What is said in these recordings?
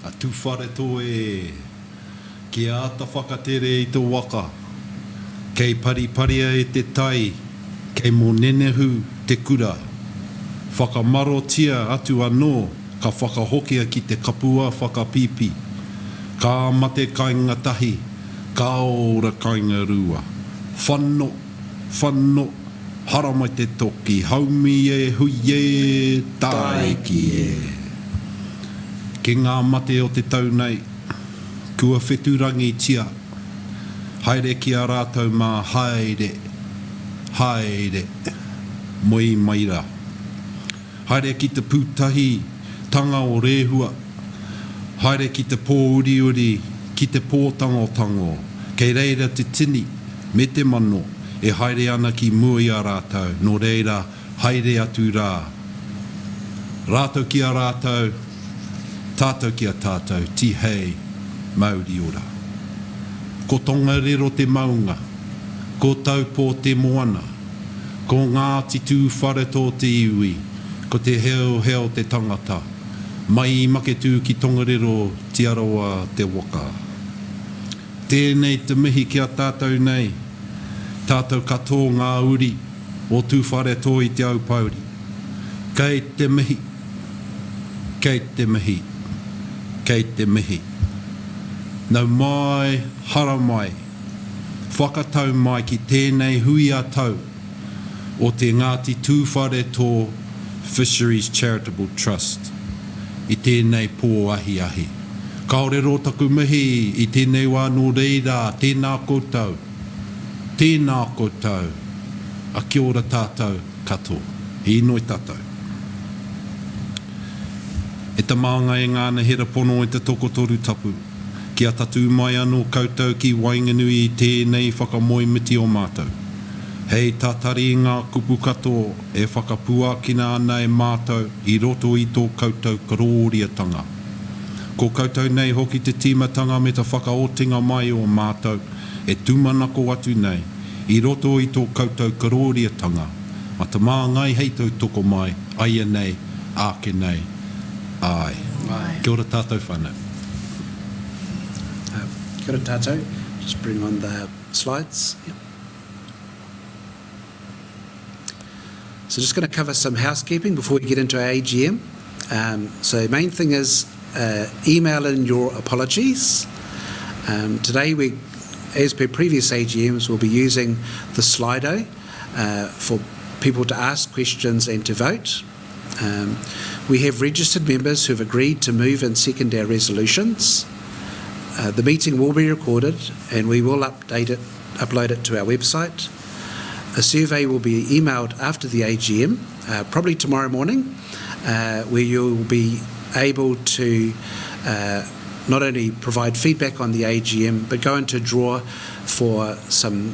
a tūwharetoa e, ki ata whakatere i tō waka, kei pariparia e te tai, kei mō nenehu te kura, whakamarotia atu anō, ka whakahokia ki te kapua whakapipi, ka mate kainga tahi, ka ora kainga rua. Whanno, whanno, haramai te toki, haumi e hui e, taiki e. Ki ngā mate o te tau nei, kua wheturangi tia, haere ki a rātou mā haere, haere, moi maira. Haere ki te pūtahi, tanga o rehua, haere ki te pō uri uri, ki te pō tango tango, kei reira te tini, me te mano, e haere ana ki mua i a rātou, no reira, haere atu rā. Rātou ki a rātou, tātou ki a tātou, ti hei, Māori ora. Ko tongarero te maunga, ko taupō te moana, ko Ngāti Tūwharetoa te iwi, ko te heo heo te tangata, mai make tū ki tongarero te aroa te waka. Tēnei te mihi ki a tātou nei, tātou katoa ngā uri o Tūwharetoa i te au pauri. Kei te mihi, kei te mihi, kei te mihi. Nau mai, hara mai, whakatau mai ki tēnei hui a tau o te Ngāti Tūwharetoa Fisheries Charitable Trust i tēnei pō ahi ahi. Kaorero taku mihi i tēnei wā no reira, tēnā koutou, a kia ora tātou katoa, i noi tātou. E ta maanga e ngāna hera pono e te tokotoru tapu, ki a tatu mai anō koutou ki Wainganui i tēnei whakamoemiti o mātou. Hei tātari ngā kupu katoa e whakapuakina ana e mātou i roto i tō koutou karoriatanga. Ko koutou nei hoki te tīmatanga me ta whakaotinga mai o mātou e tūmanako atu nei i roto i tō koutou karoriatanga. Ma ta mā ngai hei tau toko mai, aia nei, āke nei, ai. Kia ora tātou whanau. Kia ora tātou. Just bring on the slides. Yep. So just going to cover some housekeeping before we get into our AGM. So main thing is email in your apologies. Today we, as per previous AGMs, we'll be using the Slido for people to ask questions and to vote. We have registered members who have agreed to move and second our resolutions. The meeting will be recorded and we will upload it to our website. A survey will be emailed after the AGM, probably tomorrow morning, where you'll be able to not only provide feedback on the AGM, but go into a draw for some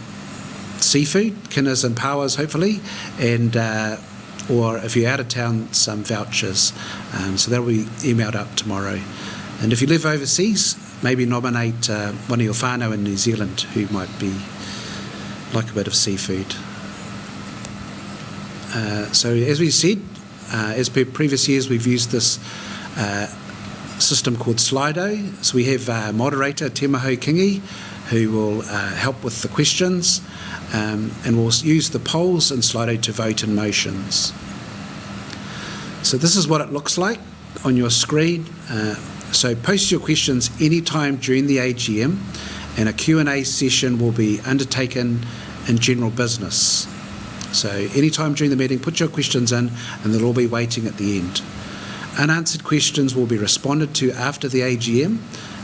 seafood, kinners and pawas hopefully, and or if you're out of town, some vouchers. So that'll be emailed out tomorrow. And if you live overseas, maybe nominate one of your whānau in New Zealand who might be like a bit of seafood. So as we said, as per previous years, we've used this system called Slido. So we have moderator Te Maho Kingi who will help with the questions, and we'll use the polls in Slido to vote in motions. So this is what it looks like on your screen. So post your questions anytime during the AGM, and a Q&A session will be undertaken in general business. So anytime during the meeting, put your questions in and they'll all be waiting at the end. Unanswered questions will be responded to after the AGM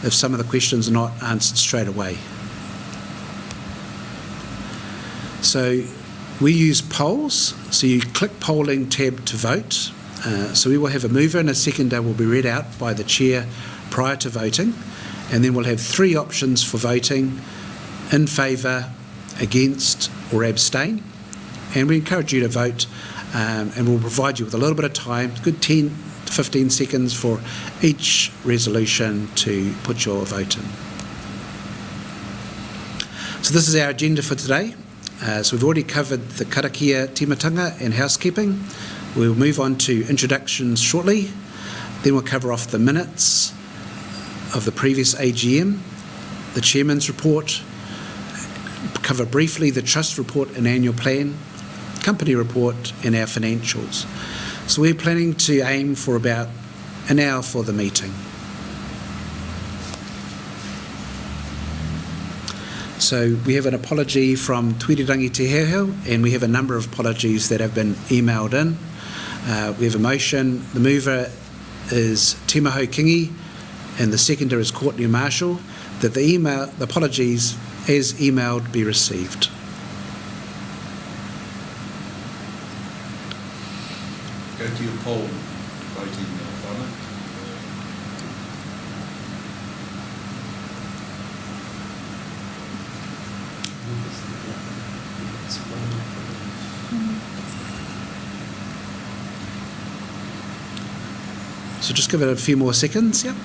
if some of the questions are not answered straight away. So we use polls, so you click polling tab to vote. So we will have a mover and a seconder will be read out by the chair prior to voting, and then we'll have three options for voting: in favour, against or abstain. And we encourage you to vote, and we'll provide you with a little bit of time, good 10 to 15 seconds for each resolution to put your vote in. So this is our agenda for today. So we've already covered the karakia timatanga and housekeeping. We'll move on to introductions shortly. Then we'll cover off the minutes, of the previous AGM, the Chairman's report, cover briefly the Trust report and annual plan, company report and our financials. So we're planning to aim for about an hour for the meeting. So we have an apology from Tuirerangi Te Heo, and we have a number of apologies that have been emailed in. We have a motion. The mover is Timaho Kingi, and the seconder is Courtney Marshall, that the apologies as emailed be received. Go to your poll voting now, Whānau. So just give it a few more seconds, yep.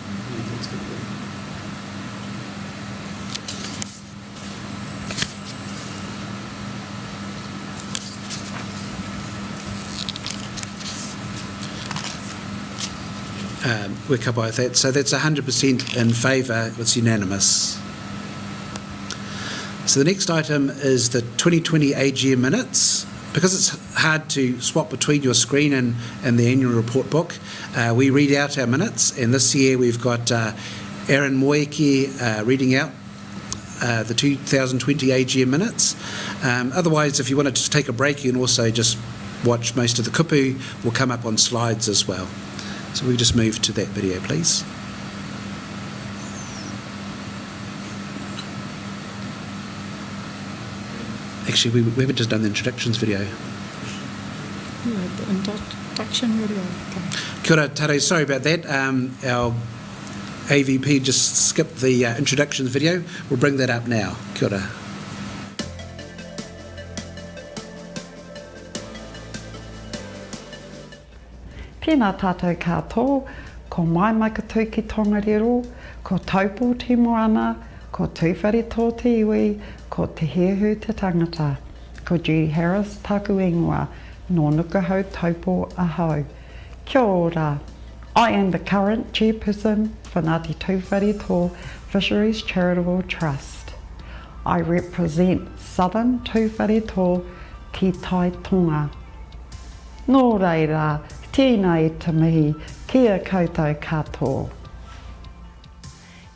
We're covered by that. So that's 100% in favour, it's unanimous. So the next item is the 2020 AGM minutes. Because it's hard to swap between your screen and the annual report book, we read out our minutes, and this year we've got Aaron Moeki reading out the 2020 AGM minutes. Otherwise, if you wanted to take a break, you can also just watch most of the kupu, will come up on slides as well. So we just move to that video, please. Actually, we haven't just done the introductions video. The introduction video, okay. Kia ora, Tare, sorry about that. Our AVP just skipped the introductions video. We'll bring that up now. Kia ora. Tēnā tātou katoa, ko mai makatū ki Tongariro, ko taupō te moana, ko Tūwharetoa te iwi, ko te heahu te tangata, ko Judy Harris taku ingoa, nō nukahau taupō ahau. Kia ora. I am the current chairperson for Ngāti Tūwharetoa Fisheries Charitable Trust. I represent Southern Tūwharetoa ki Tai Tonga. Nō reira, tēnā e te mihi, kia koutou katoa.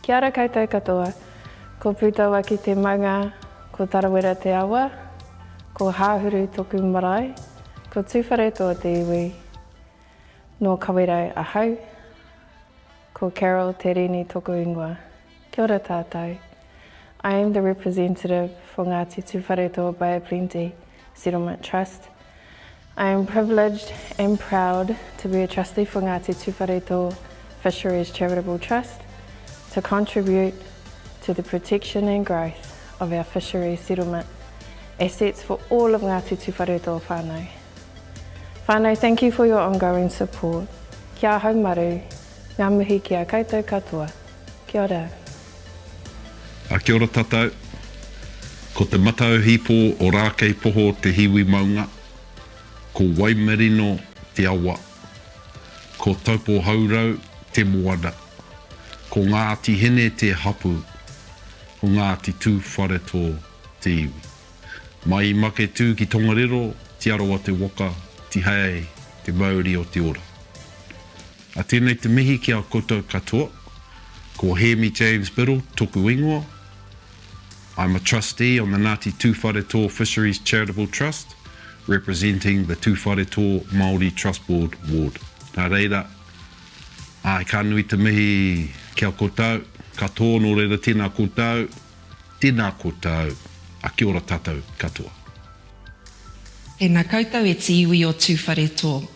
Kia ora koutou katoa, ko pūtaua ki te maunga, ko tarawera te awa, ko hāhuru toku marae, ko Tūwharetoa te iwi, no kawerau ahau, ko Carol te rini toku ingoa. Kia ora tātou. I am the representative for Ngāti Tūwharetoa Bay of Plenty Settlement Trust. I am privileged and proud to be a trustee for Ngāti Tūwharetoa Fisheries Charitable Trust to contribute to the protection and growth of our fisheries settlement assets for all of Ngāti Tūwharetoa whānau. Whānau, thank you for your ongoing support. Kia haumaru, ngā mihi kia koutou katoa. Kia ora. Kia ora tātou. Ko te matau hipo o rākei poho te hiwi maunga. Ko Waimarino te awa. Ko Taupo Haurau te moana. Ko Ngāti Hene te hapu. Ko Ngāti Tūwharetoa te iwi. Mai I make tū ki Tongariro, te aroa te waka, te hei, te mauri o te ora. A tēnei te mihi ki a koutou katoa. Ko Hemi James Biddle, toku ingoa. I'm a trustee on the Ngāti Tūwharetoa Fisheries Charitable Trust, representing the Tūwharetoa Māori Trust Board Ward. Nā reira, ai ka nui te mihi kia koutou, katoa no reira tēnā koutou, a kia ora tātou katoa. Tēnā koutou e te iwi o Tūwharetoa.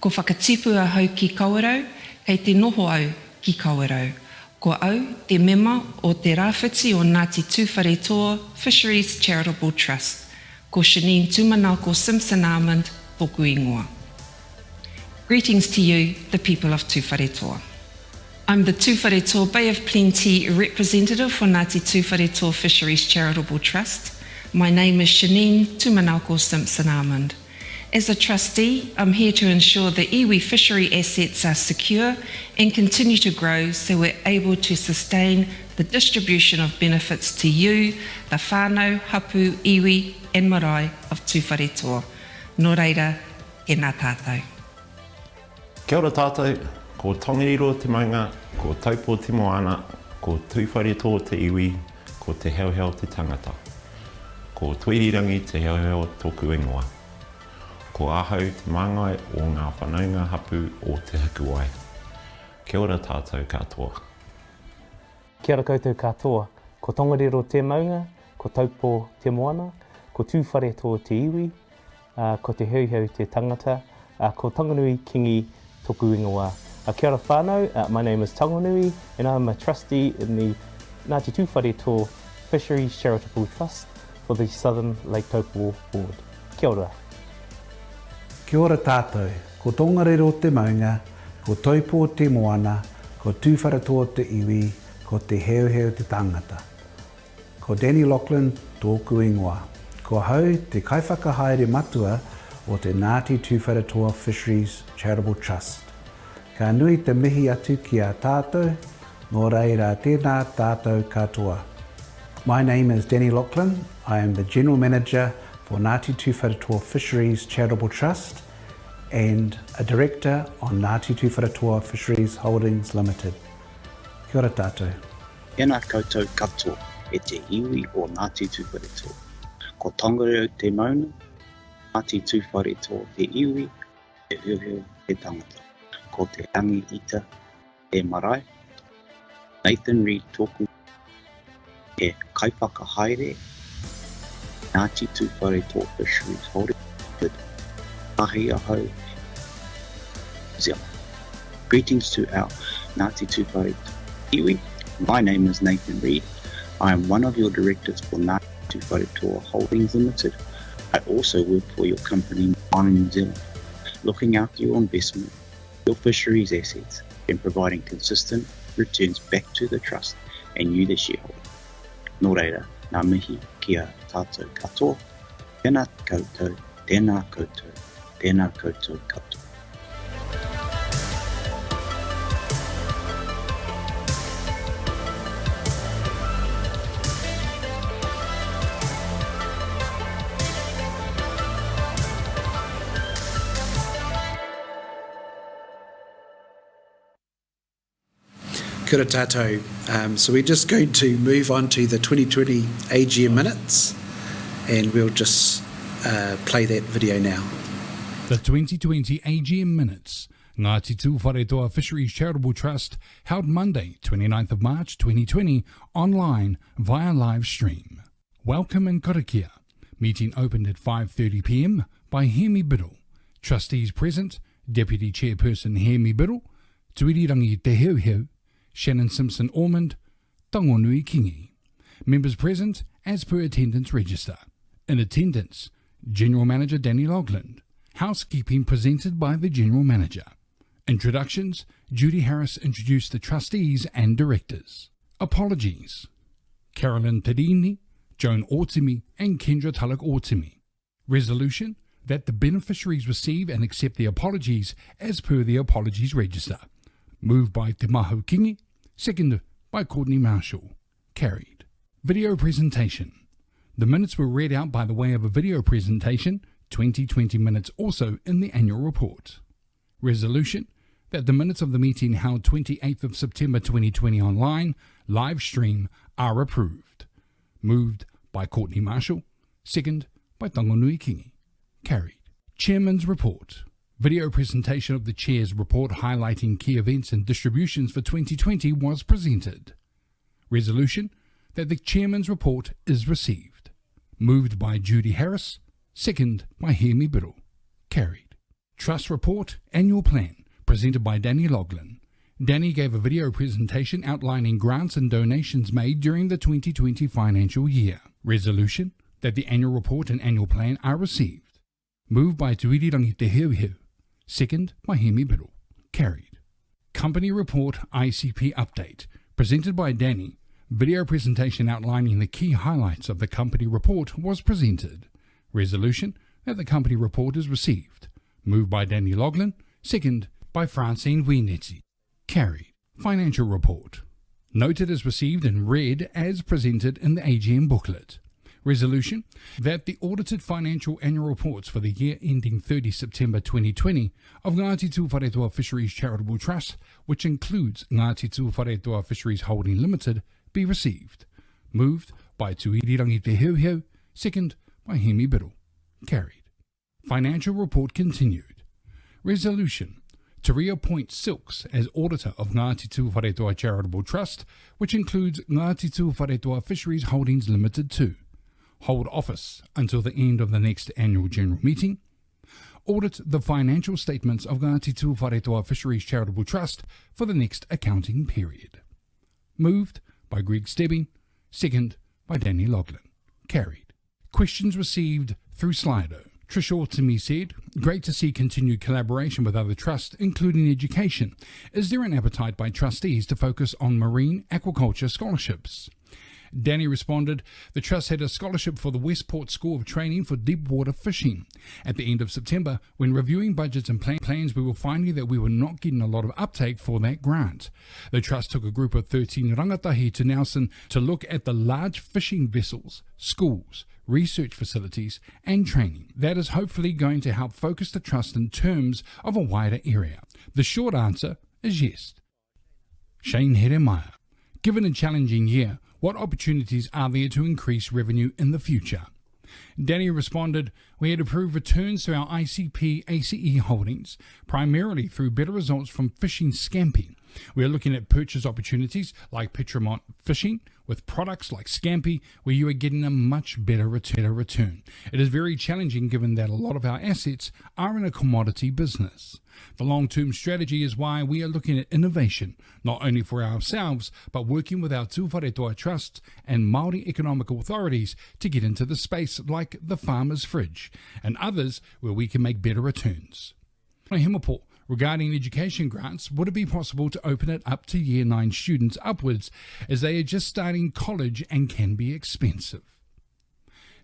Ko whakatipu a hau ki kawerau, kei te noho au ki kawerau. Ko au te mema o te rāwhiti o Ngāti Tūwharetoa Fisheries Charitable Trust. Ko Shanine Tumanako Simpson Armand, toku ingoa. Greetings to you, the people of Tūwharetoa. I'm the Tūwharetoa Bay of Plenty representative for Ngāti Tūwharetoa Fisheries Charitable Trust. My name is Shanine Tumanako Simpson Armand, As a trustee, I'm here to ensure the iwi fishery assets are secure and continue to grow so we're able to sustain the distribution of benefits to you, the whānau, hapu, iwi and marae of Tūwharetoa. Nō reira, tēnā tātou. Kia ora tātou, ko Tongariro te maunga, ko Taupō te moana, ko Tūwharetoa te iwi, ko te heo te tangata. Ko tuirirangi te heo tōku ingoa. Ko ahau te māngai o ngā whanaunga hapu o te hakuai. Kia ora tātou katoa. Kia ora koutou katoa. Ko Tongariro te maunga, ko Taupō te moana, ko Tūwharetoa te iwi, ko te heo te tangata, ko Tanganui Kingi tōku ingoa. Kia ora whānau, my name is Tanganui and I'm a trustee in the Ngāti Tūwharetoa Fisheries Charitable Trust for the Southern Lake Taupo Board. Kia ora. Kia ora tātou, ko Tongariro te maunga, ko Taupō te moana, ko Tūwharetoa te iwi, ko te heo te tangata. Ko Danny Lachlan tōku ingoa. Ko hau te kaiwhakahaere matua o te Ngāti Tūwharetoa Fisheries Charitable Trust. Ka nui te mihi atu ki a tātou, nō reira tēnā tātou katoa. My name is Danny Lachlan. I am the General Manager for Ngāti Tūwharetoa Fisheries Charitable Trust and a Director on Ngāti Tūwharetoa Fisheries Holdings Limited. Kia ora tātou. Tēnā koutou katoa e te iwi o Ngāti Tūwharetoa. Ko Tongariro te mauna, Ngāti Tūwharetoa te iwi, te heo te tangata. Ko te rangi ita e marae, Nathan Reid tōku e kaiwhakahaere, Ngāti Tūwharetoa Fisheries Holdings Limited. Ahi ahau, New Zealand. Greetings to our Ngāti Tūwharetoa iwi. My name is Nathan Reid. I am one of your directors for Ngāti Tūwharetoa Holdings Limited. I also work for your company, Mine New Zealand, looking after your investment, your fisheries assets, and providing consistent returns back to the trust and you, the shareholder. Nō reira, ngā mihi kia tātou katoa, tēnā koutou, tēnā koutou, tēnā koutou katoa. Kia ora tātou. So we're just going to move on to the 2020 AGM minutes and we'll just play that video now. The 2020 AGM minutes. Ngāti Tūwharetoa Fisheries Charitable Trust held Monday, 29th of March 2020 online via live stream. Welcome and karakia. Meeting opened at 5:30 p.m. by Hemi Biddle. Trustees present, Deputy Chairperson Hemi Biddle, Tuirirangi Te Heo, Shannon Simpson Ormond, Tangonui Kingi. Members present as per attendance register. In attendance, General Manager Danny Lachlan. Housekeeping presented by the General Manager. Introductions, Judy Harris introduced the trustees and directors. Apologies, Carolyn Terini, Joan Ortimi and Kendra Tulloch Ortimi. Resolution that the beneficiaries receive and accept the apologies as per the apologies register. Moved by Te Maho Kingi, seconded by Courtney Marshall. Carried. Video presentation. The minutes were read out by the way of a video presentation, 2020 minutes also in the annual report. Resolution that the minutes of the meeting held 28th of September 2020 online, live stream, are approved. Moved by Courtney Marshall, second by Tangonui Kingi. Carried. Chairman's report. Video presentation of the Chair's report highlighting key events and distributions for 2020 was presented. Resolution that the Chairman's report is received. Moved by Judy Harris, second by Hemi Biddle. Carried. Trust report, annual plan, presented by Danny Lachlan. Danny gave a video presentation outlining grants and donations made during the 2020 financial year. Resolution that the annual report and annual plan are received. Moved by Tuirirangi Te Heo, second by Hemi Biddle. Carried. Company report ICP update, presented by Danny. Video presentation outlining the key highlights of the company report was presented. Resolution that the company report is received. Moved by Danny Loughlin, second by Francine Wienetzi. Carried. Financial report. Noted as received and read as presented in the AGM booklet. Resolution that the audited financial annual reports for the year ending 30 September 2020 of Ngāti Tūwharetoa Fisheries Charitable Trust, which includes Ngāti Tūwharetoa Fisheries Holding Limited, be received. Moved by Tuirirangi Te Heuheu, second by Hemi Biddle. Carried. Financial report continued. Resolution to reappoint Silks as auditor of Ngāti Tūwharetoa Charitable Trust, which includes Ngāti Tūwharetoa Fisheries Holdings Limited too. Hold office until the end of the next annual general meeting. Audit the financial statements of Ngāti Tūwharetoa Fisheries Charitable Trust for the next accounting period. Moved by Greg Stebbing, second by Danny Loughlin. Carried. Questions received through Slido. Trisha to me said, great to see continued collaboration with other trusts, including education. Is there an appetite by trustees to focus on marine aquaculture scholarships? Danny responded, the trust had a scholarship for the Westport School of Training for deep water fishing. At the end of September, when reviewing budgets and plans, we were finding that we were not getting a lot of uptake for that grant. The trust took a group of 13 rangatahi to Nelson to look at the large fishing vessels, schools, research facilities and training. That is hopefully going to help focus the trust in terms of a wider area. The short answer is yes. Shane Heremaya. Given a challenging year, what opportunities are there to increase revenue in the future? Danny responded, we had approved returns to our ICP ACE holdings, primarily through better results from fishing scampi. We are looking at purchase opportunities like Petramont Fishing with products like Scampi, where you are getting a much better return. It is very challenging given that a lot of our assets are in a commodity business. The long-term strategy is why we are looking at innovation, not only for ourselves, but working with our Tūwharetoa trusts and Māori economic authorities to get into the space like the Farmer's Fridge and others where we can make better returns. Himapo, regarding education grants, would it be possible to open it up to Year 9 students upwards as they are just starting college and can be expensive?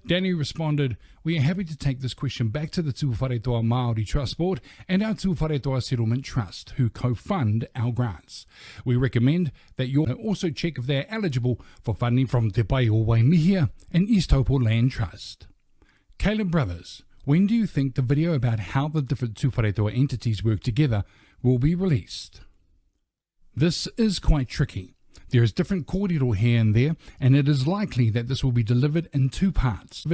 Danny responded, we are happy to take this question back to the Tūwharetoa Māori Trust Board and our Tūwharetoa Settlement Trust, who co-fund our grants. We recommend that you also check if they are eligible for funding from Te Pai o Waimihia and East Taupo Land Trust. Caleb Brothers, when do you think the video about how the different Tūwharetoa entities work together will be released? This is quite tricky. There is different kōrero here and there, and it is likely that this will be delivered in two parts.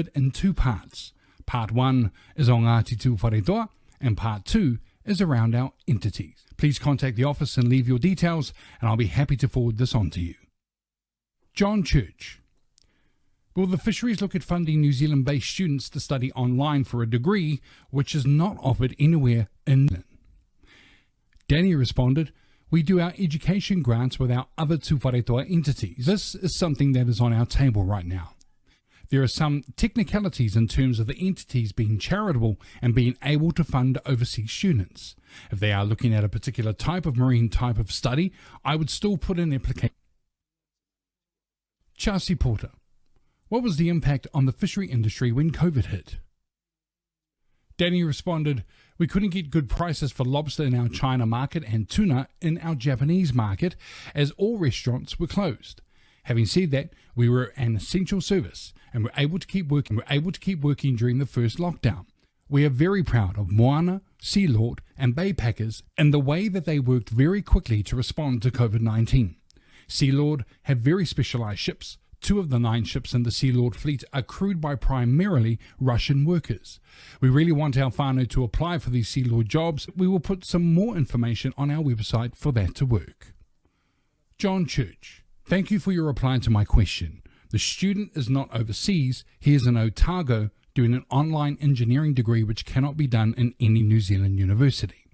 Part 1 is on Ngāti Tūwharetoa, and Part 2 is around our entities. Please contact the office and leave your details, and I'll be happy to forward this on to you. John Church. Will the fisheries look at funding New Zealand-based students to study online for a degree which is not offered anywhere in England? Danny responded, we do our education grants with our other Tūwharetoa entities. This is something that is on our table right now. There are some technicalities in terms of the entities being charitable and being able to fund overseas students. If they are looking at a particular type of marine type of study, I would still put in application. Chelsea Porter. What was the impact on the fishery industry when COVID hit? Danny responded, we couldn't get good prices for lobster in our China market and tuna in our Japanese market as all restaurants were closed. Having said that, we were an essential service and were able to keep working during the first lockdown. We are very proud of Moana, Sea Lord and Bay Packers and the way that they worked very quickly to respond to COVID-19. Sea Lord have very specialized ships. 2 of the 9 ships in the Sea Lord fleet are crewed by primarily Russian workers. We really want our whānau to apply for these Sea Lord jobs. We will put some more information on our website for that to work. John Church, thank you for your reply to my question. The student is not overseas. He is in Otago doing an online engineering degree which cannot be done in any New Zealand university.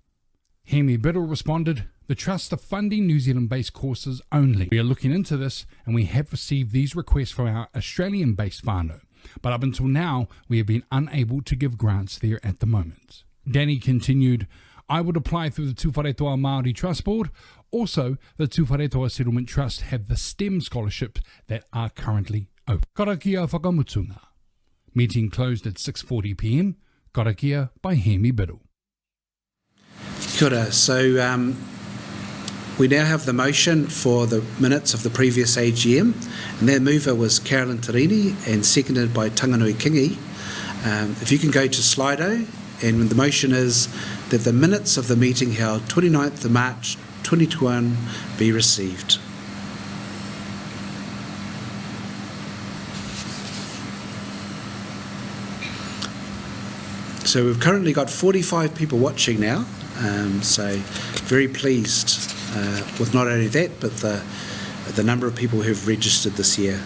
Hemi Biddle responded, the trust are funding New Zealand-based courses only. We are looking into this and we have received these requests from our Australian-based whānau, but up until now we have been unable to give grants there at the moment. Danny continued, I would apply through the Tūwharetoa Māori Trust Board. Also, the Tūwharetoa Settlement Trust have the STEM scholarships that are currently open. Karakia whakamutunga. Meeting closed at 6:40 p.m. Karakia by Hemi Biddle. Kia ora. So we now have the motion for the minutes of the previous AGM, and their mover was Carolyn Tarini and seconded by Tanganui Kingi. If you can go to Slido, and the motion is that the minutes of the meeting held 29th of March 2021 be received. So we've currently got 45 people watching now, so very pleased with not only that, but the number of people who've registered this year.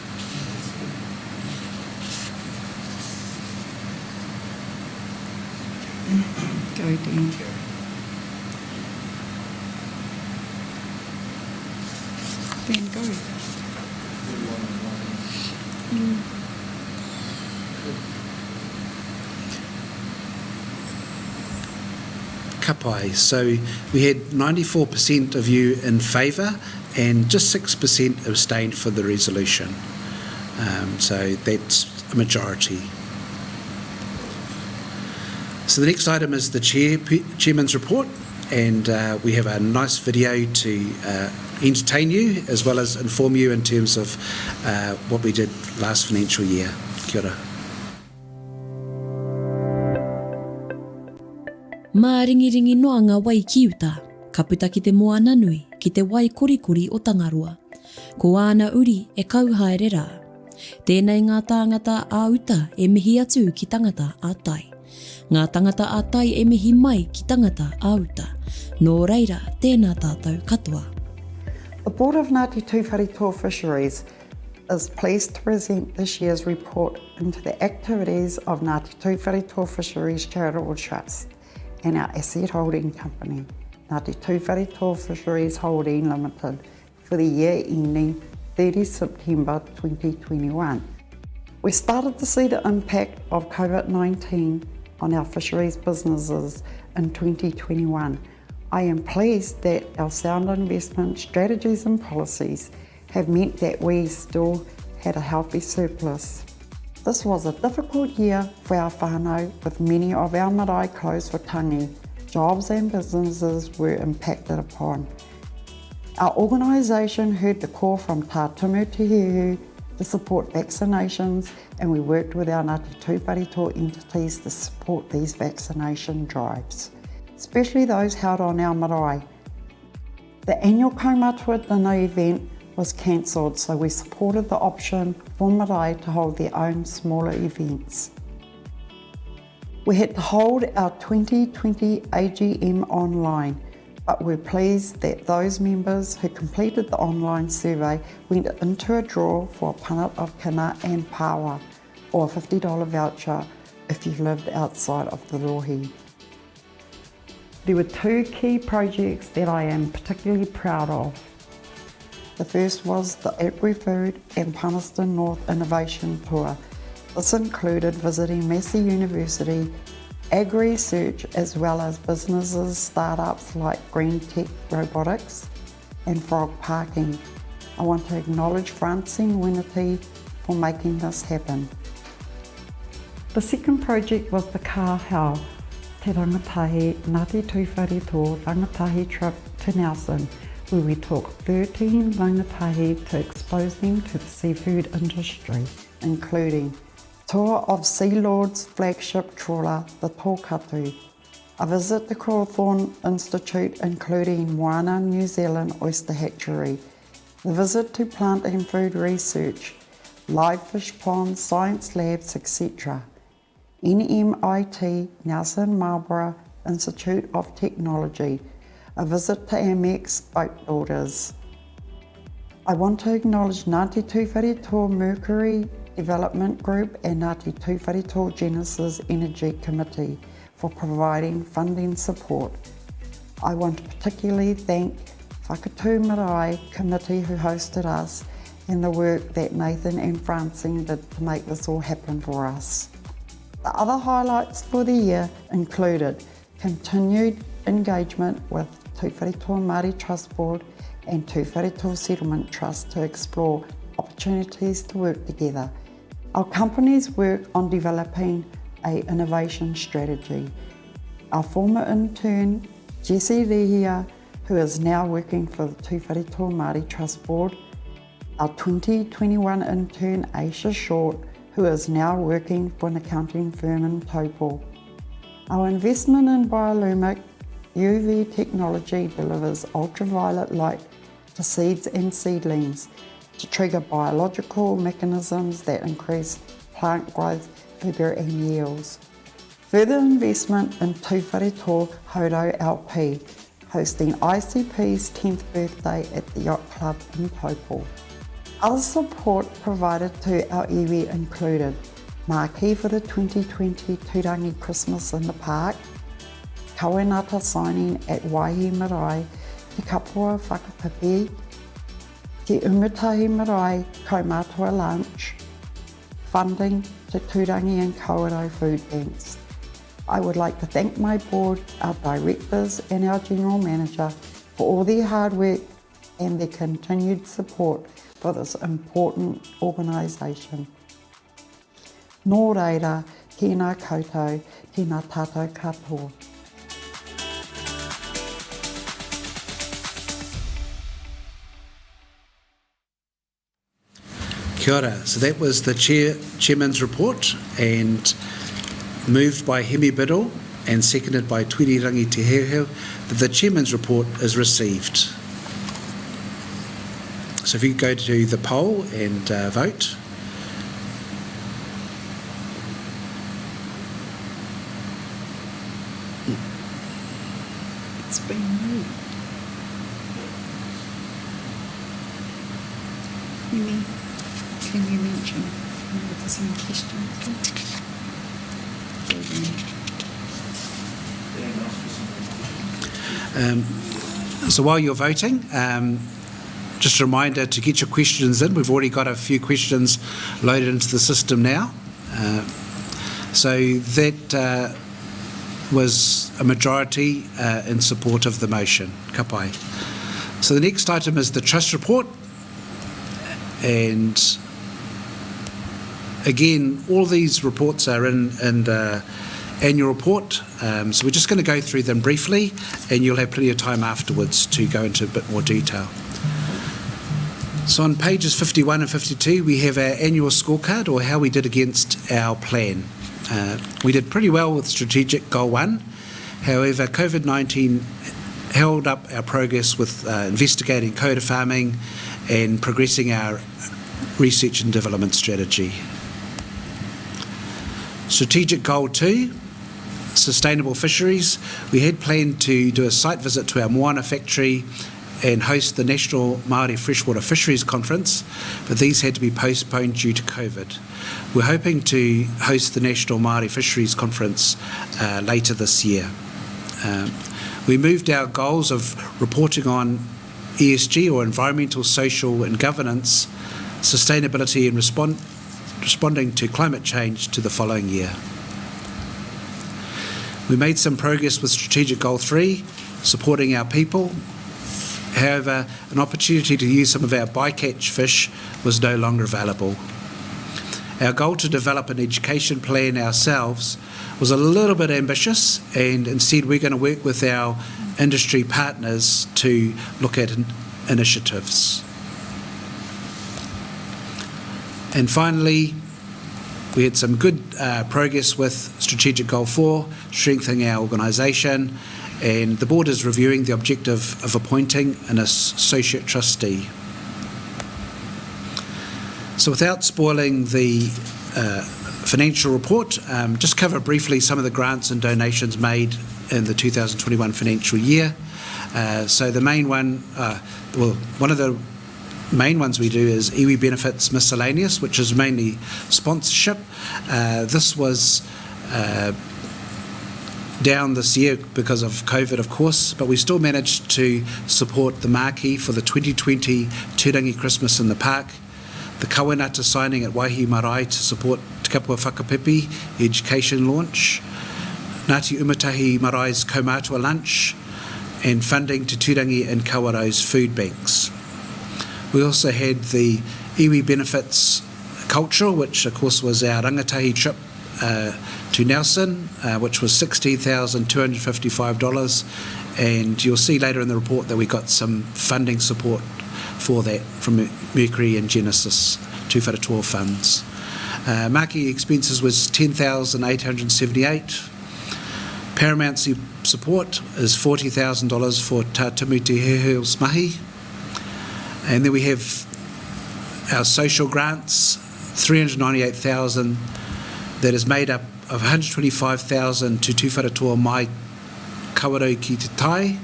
Go, Dean. Then go. Kapai. So we had 94% of you in favour and just 6% abstained for the resolution. So that's a majority. So the next item is the Chairman's report, and we have a nice video to entertain you as well as inform you in terms of what we did last financial year. Kia ora. Mā ringiringi noa ngā wai kiuta, ka puta ki te moana nui, ki te wai korikori o Tangarua. Ko āna uri e kauhaere rā. Tēnei ngā tāngata āuta e mihi atu ki tangata ātai. Ngā tangata ātai e mihi mai ki tangata āuta. Nō reira, tēnā tātou katoa. The Board of Ngāti Tūwharetoa Fisheries is pleased to present this year's report into the activities of Ngāti Tūwharetoa Fisheries Charitable Trust and our asset holding company, Ngāti Tūwharetoa Fisheries Holding Limited, for the year ending 30 September 2021. We started to see the impact of COVID-19 on our fisheries businesses in 2021. I am pleased that our sound investment strategies and policies have meant that we still had a healthy surplus. This was a difficult year for our whānau, with many of our marae closed for tangi. Jobs and businesses were impacted upon. Our organisation heard the call from Tā Tumu Te Hehu to support vaccinations, and we worked with our Ngāti Tūwharetoa entities to support these vaccination drives, especially those held on our marae. The annual Kaumatua Dinner event was cancelled, so we supported the option for marae to hold their own smaller events. We had to hold our 2020 AGM online, but we're pleased that those members who completed the online survey went into a draw for a punnet of kina and pawa, or a $50 voucher if you lived outside of the rohi. There were two key projects that I am particularly proud of. The first was the Agri-Food and Palmerston North Innovation Tour. This included visiting Massey University, Agri-Research, as well as businesses, startups like Green Tech Robotics and Frog Parking. I want to acknowledge Francine Winity for making this happen. The second project was the Kāhau Te Rangatahi Ngāti Tūwharetoa Rangatahi trip to Nelson, where we took 13 rangatahi to expose them to the seafood industry, including tour of Sea Lord's flagship trawler, the Tōkatu, a visit to Crawthorne Institute including Moana New Zealand Oyster Hatchery, the visit to plant and food research, live fish ponds, science labs, etc. NMIT Nelson Marlborough Institute of Technology, a visit to Amex boat builders. I want to acknowledge Ngāti Tūwharetoa Mercury Development Group and Ngāti Tūwharetoa Genesis Energy Committee for providing funding support. I want to particularly thank Whakatū Marae Committee who hosted us and the work that Nathan and Francine did to make this all happen for us. The other highlights for the year included continued engagement with Tūwharetoa Māori Trust Board and Tūwharetoa Settlement Trust to explore opportunities to work together. Our companies work on developing a innovation strategy. Our former intern, Jessie Rehia, who is now working for the Tūwharetoa Māori Trust Board, our 2021 intern, Aisha Short, who is now working for an accounting firm in Taupo. Our investment in biolumic UV technology delivers ultraviolet light to seeds and seedlings to trigger biological mechanisms that increase plant growth, vigour and yields. Further investment in Tūwharetoa Haurau LP, hosting ICP's 10th birthday at the Yacht Club in Taupo. Other support provided to our iwi included marquee for the 2020 Tūrangi Christmas in the Park, kawenata signing at Waihi Marae, te kapua whakapipi, te umutahi marae kaumātua lunch, funding to Tūrangi and Kawerau food banks. I would like to thank my board, our directors and our general manager for all their hard work and their continued support for this important organisation. Nō reira, tēnā koutou, tēnā tātou katoa. Kia ora. So that was the chairman's report, and moved by Hemi Biddle and seconded by Tuirirangi Te Heuheu, that the chairman's report is received. So if you go to the poll and vote. It's been moved. Can you mention if there's any questions? So while you're voting, just a reminder to get your questions in. We've already got a few questions loaded into the system now. So that was a majority in support of the motion. Ka pai. So the next item is the trust report. And again, all these reports are in the annual report. So we're just going to go through them briefly, and you'll have plenty of time afterwards to go into a bit more detail. So on pages 51 and 52, we have our annual scorecard, or how we did against our plan. We did pretty well with strategic goal 1. However, COVID-19 held up our progress with investigating coda farming and progressing our research and development strategy. Strategic goal 2, sustainable fisheries. We had planned to do a site visit to our Moana factory and host the National Māori Freshwater Fisheries Conference, but these had to be postponed due to COVID. We're hoping to host the National Māori Fisheries Conference later this year. We moved our goals of reporting on ESG, or environmental, social and governance, sustainability and responding to climate change, to the following year. We made some progress with strategic goal 3, supporting our people. However, an opportunity to use some of our bycatch fish was no longer available. Our goal to develop an education plan ourselves was a little bit ambitious, and instead we're going to work with our industry partners to look at initiatives. And finally, we had some good progress with strategic goal 4, strengthening our organisation, and the board is reviewing the objective of appointing an associate trustee. So without spoiling the financial report, just cover briefly some of the grants and donations made in the 2021 financial year. So the main one, one of the main ones we do is iwi benefits miscellaneous, which is mainly sponsorship. This was down this year because of COVID, of course, but we still managed to support the marquee for the 2020 Tūrangi Christmas in the Park, the kawenata signing at Waihi Marae to support Te Kapua Whakapipi education launch, Ngāti Umatahi Marae's kaumātua lunch, and funding to Tūrangi and Kawerau's food banks. We also had the iwi benefits cultural, which of course was our rangatahi trip to Nelson, which was $16,255, and you'll see later in the report that we got some funding support for that from Mercury and Genesis Tūwharetoa funds. Marketing expenses was $10,878. Paramount support is $40,000 for Tā Timu Te Heoheo's mahi. And then we have our social grants, $398,000, that is made up of $125,000 to Tūwharetoa Mai Kawarau ki Te Tai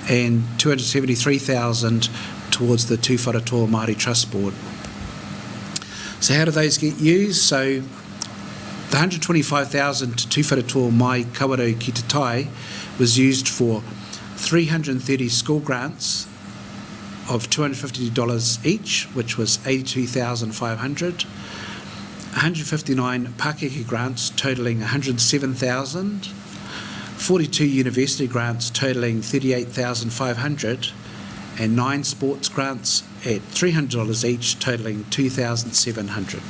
and $273,000 towards the Tūwharetoa Māori Trust Board. So how do those get used? So the $125,000 to Tūwharetoa Mai Kawarau ki Te Tai was used for 330 school grants of $250 each, which was $82,500. 159 Pākeke grants totalling $107,000, 42 university grants totalling $38,500, and 9 sports grants at $300 each totalling $2,700.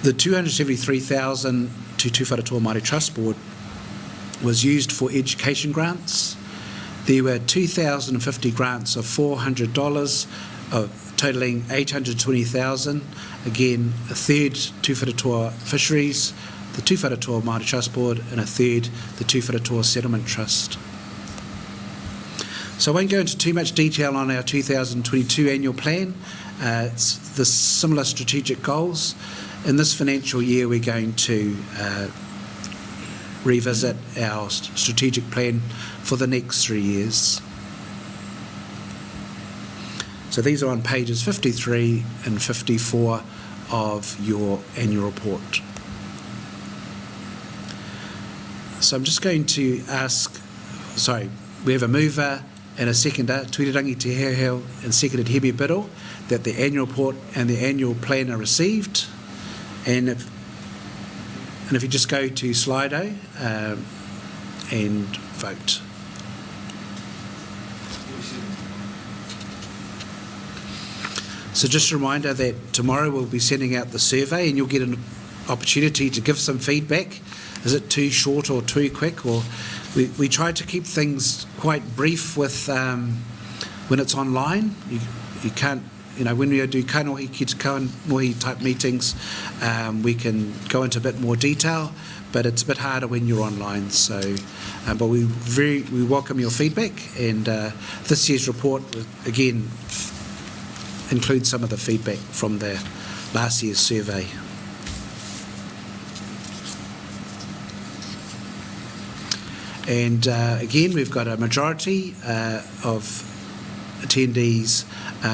The $273,000 to Tūwharetoa Māori Trust Board was used for education grants. There were 2,050 grants of $400 totalling $820,000. Again, a third Tūwharetoa Fisheries, the Tūwharetoa Māori Trust Board, and a third the Tūwharetoa Settlement Trust. So I won't go into too much detail on our 2022 annual plan. It's the similar strategic goals. In this financial year, we're going to revisit our strategic plan for the next 3 years. So these are on pages 53 and 54 of your annual report. So I'm just going to ask, we have a mover and a seconder, Tuirangi Te Heoheo and seconded Hebe Biddle, that the annual report and the annual plan are received. And if you just go to Slido and vote. So just a reminder that tomorrow we'll be sending out the survey and you'll get an opportunity to give some feedback. Is it too short or too quick? Or we try to keep things quite brief with when it's online. You can't, when we do kanohi ki te kanohi type meetings, we can go into a bit more detail, but it's a bit harder when you're online. So, but we welcome your feedback, and this year's report again includes some of the feedback from the last year's survey. And again, we've got a majority of attendees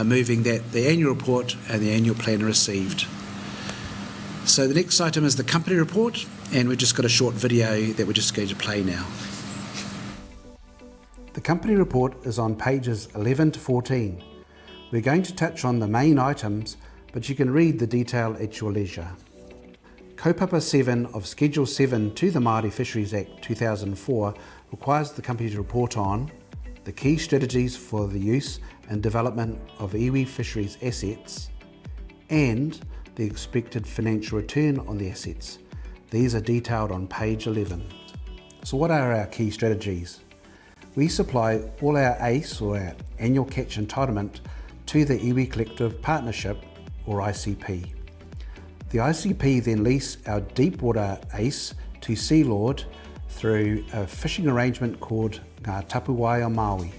moving that the annual report and the annual plan are received. So the next item is the company report, and we've just got a short video that we're just going to play now. The company report is on pages 11 to 14. We're going to touch on the main items, but you can read the detail at your leisure. Kaupapa 7 of Schedule 7 to the Māori Fisheries Act 2004 requires the company to report on the key strategies for the use and development of iwi fisheries assets and the expected financial return on the assets. These are detailed on page 11. So what are our key strategies? We supply all our ACE, or our annual catch entitlement, to the Iwi Collective Partnership, or ICP. The ICP then lease our deepwater ACE to Sealord through a fishing arrangement called Ngā Tapuwaia Māui.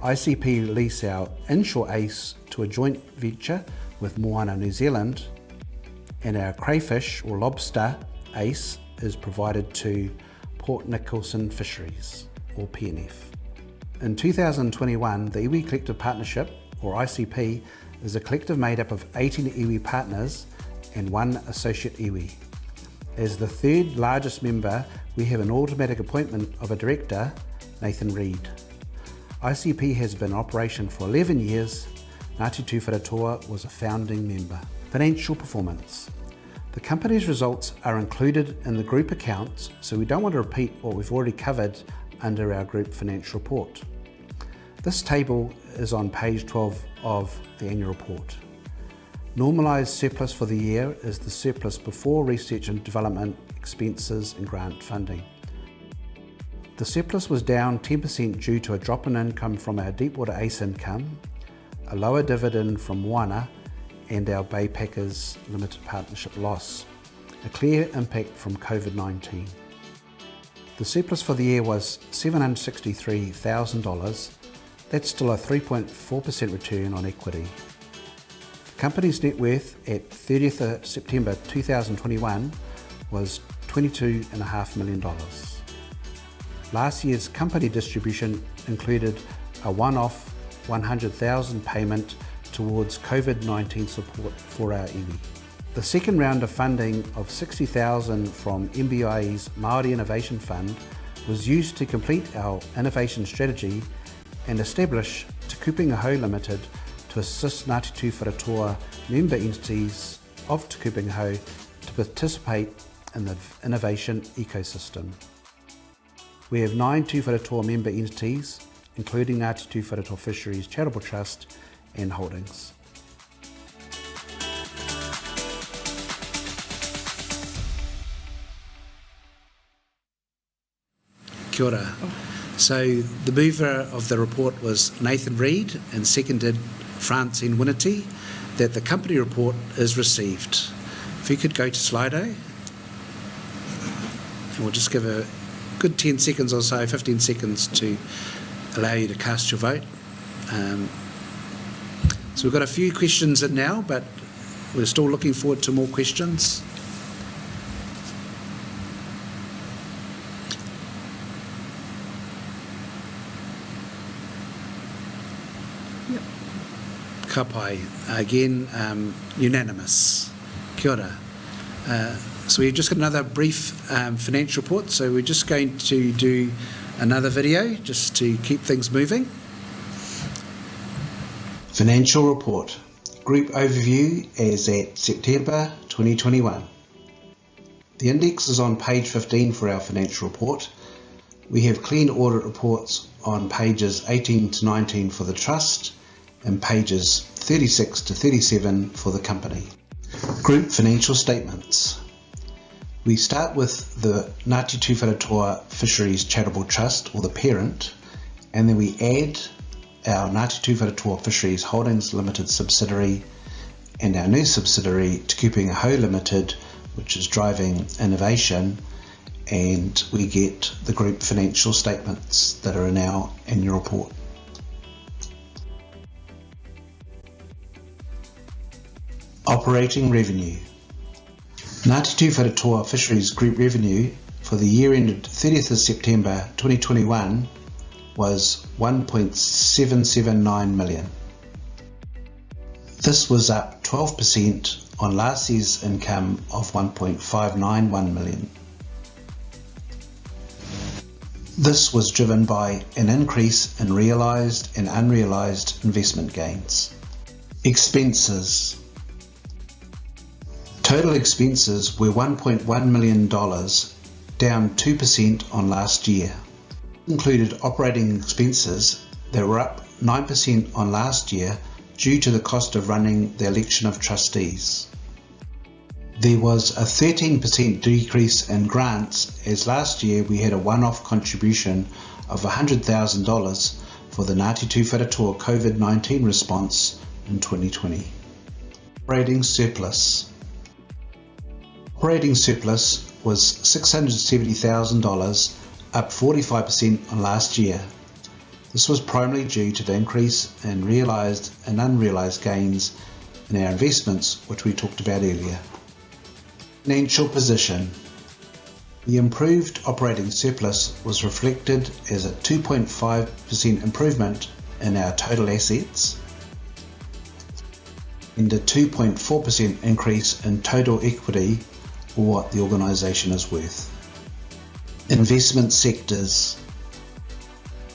ICP lease our inshore ACE to a joint venture with Moana New Zealand, and our crayfish or lobster ACE is provided to Port Nicholson Fisheries, or PNF. In 2021, the Iwi Collective Partnership, or ICP, is a collective made up of 18 iwi partners and 1 associate iwi. As the third largest member, we have an automatic appointment of a director, Nathan Reid. ICP has been in operation for 11 years. Ngāti Tūwharetoa was a founding member. Financial performance. The company's results are included in the group accounts, so we don't want to repeat what we've already covered under our group financial report. This table is on page 12 of the annual report. Normalised surplus for the year is the surplus before research and development expenses and grant funding. The surplus was down 10% due to a drop in income from our Deepwater ACE income, a lower dividend from Moana, and our Bay Packers Limited Partnership loss, a clear impact from COVID-19. The surplus for the year was $763,000. That's still a 3.4% return on equity. The company's net worth at 30th of September 2021 was $22.5 million. Last year's company distribution included a one-off $100,000 payment towards COVID-19 support for our iwi. The second round of funding of $60,000 from MBIE's Māori Innovation Fund was used to complete our innovation strategy and establish Te Kupenga Hau Limited to assist Ngāti Tūwharetoa member entities of Te Kupenga Hau to participate in the innovation ecosystem. We have 9 Tūwharetoa member entities, including Ngāti Tūwharetoa Fisheries Charitable Trust and Holdings. Kia ora. So the mover of the report was Nathan Reid and seconded Francine Winity that the company report is received. If you could go to Slido, and we'll just give a good 10 seconds or so, 15 seconds to allow you to cast your vote. So we've got a few questions in now, but we're still looking forward to more questions. Kapai, again, unanimous. Kia ora. So we've just got another brief financial report, so we're just going to do another video just to keep things moving. Financial report. Group overview as at September 2021. The index is on page 15 for our financial report. We have clean audit reports on pages 18 to 19 for the trust and pages 36 to 37 for the company. Group financial statements. We start with the Ngāti Tūwharetoa Fisheries Charitable Trust, or the parent, and then we add our Ngāti Tūwharetoa Fisheries Holdings Limited subsidiary and our new subsidiary Te Kupenga Hau Limited, which is driving innovation, and we get the group financial statements that are in our annual report. Operating revenue. Ngāti Tūwharetoa Fisheries Group revenue for the year ended 30th of September 2021 was $1.779 million. This was up 12% on last year's income of $1.591 million. This was driven by an increase in realised and unrealised investment gains. Expenses. Total expenses were $1.1 million, down 2% on last year. Included operating expenses that were up 9% on last year due to the cost of running the election of trustees. There was a 13% decrease in grants, as last year we had a one-off contribution of $100,000 for the Ngāti Tūwharetoa COVID-19 response in 2020. Operating surplus. Operating surplus was $670,000, up 45% on last year. This was primarily due to the increase in realised and unrealised gains in our investments, which we talked about earlier. Financial position. The improved operating surplus was reflected as a 2.5% improvement in our total assets and a 2.4% increase in total equity, or what the organisation is worth. Investment sectors.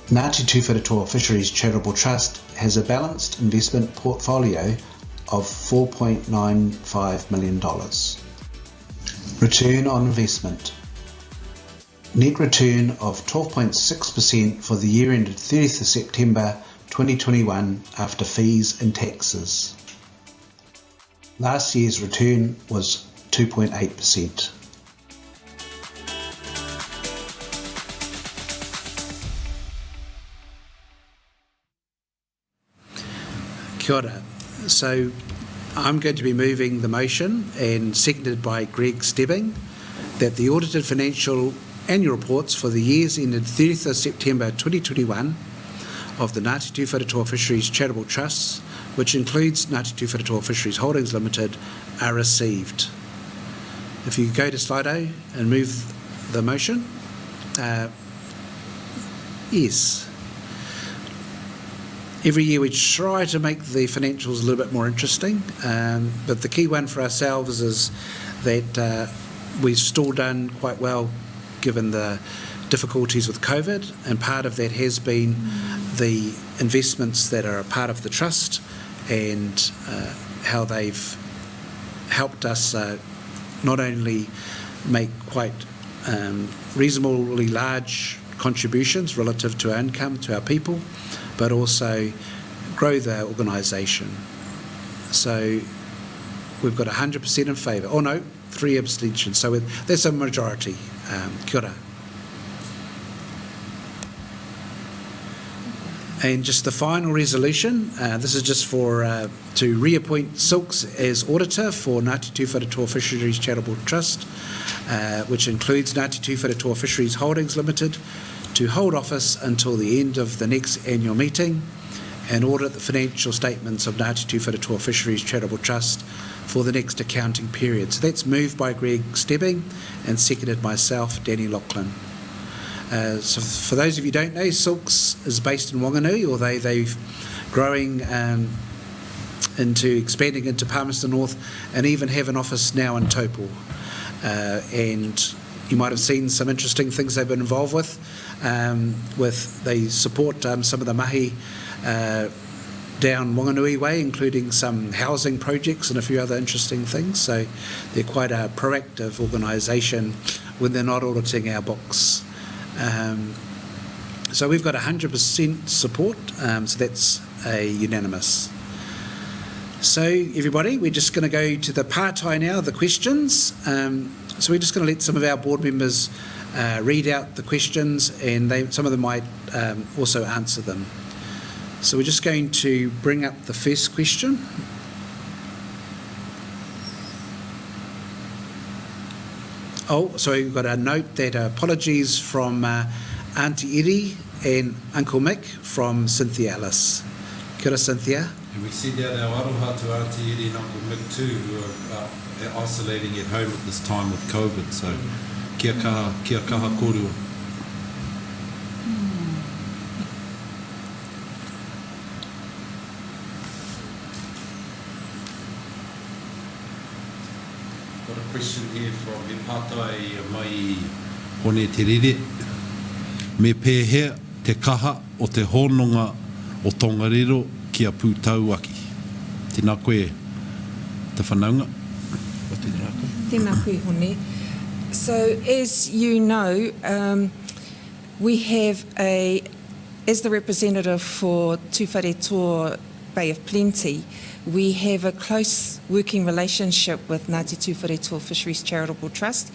Ngāti Tūwharetoa Fisheries Charitable Trust has a balanced investment portfolio of $4.95 million. Return on investment. Net return of 12.6% for the year ended 30th of September 2021 after fees and taxes. Last year's return was 2.8%. Kia ora. So I'm going to be moving the motion, and seconded by Greg Stebbing, that the audited financial annual reports for the years ended 30th of September 2021 of the Ngāti Tūwharetoa Fisheries Charitable Trust, which includes Ngāti Tūwharetoa Fisheries Holdings Limited, are received. If you go to Slido and move the motion. Yes. Every year we try to make the financials a little bit more interesting, but the key one for ourselves is that we've still done quite well given the difficulties with COVID, and part of that has been the investments that are a part of the trust and how they've helped us not only make quite reasonably large contributions relative to our income, to our people, but also grow the organisation. So we've got 100% in favour. Oh no, 3 abstentions. So that's a majority. Kia ora. And just the final resolution, this is just for to reappoint Silks as auditor for Ngāti Tūwharetoa Fisheries Charitable Trust, which includes Ngāti Tūwharetoa Fisheries Holdings Limited, to hold office until the end of the next annual meeting and audit the financial statements of Ngāti Tūwharetoa Fisheries Charitable Trust for the next accounting period. So that's moved by Greg Stebbing and seconded myself, Danny Lachlan. So for those of you who don't know, Silks is based in Wanganui, although they've growing expanding into Palmerston North, and even have an office now in Taupo. And you might have seen some interesting things they've been involved with. They support some of the mahi down Wanganui way, including some housing projects and a few other interesting things. So they're quite a proactive organisation when they're not auditing our books. So we've got 100% support, so that's a unanimous. So everybody, we're just going to go to the pārtai now, the questions. So we're just going to let some of our board members read out the questions, and some of them might also answer them. So we're just going to bring up the first question. Oh, sorry, we've got a note that apologies from Auntie Eddie and Uncle Mick from Cynthia Ellis. Kia ora, Cynthia. And we send out our aroha to Auntie Eddie and Uncle Mick too, who are isolating at home at this time with COVID. So kia kaha korua. Got a question here from he pātai mai hone te rere. Me pēhea te kaha o te hononga o Tongariro kia pūtauaki. Tēnā koe te whanaunga. Tēnā koe hone. So as you know, we have as the representative for Tūwharetoa Bay of Plenty, we have a close working relationship with Ngāti Tūwharetoa Fisheries Charitable Trust,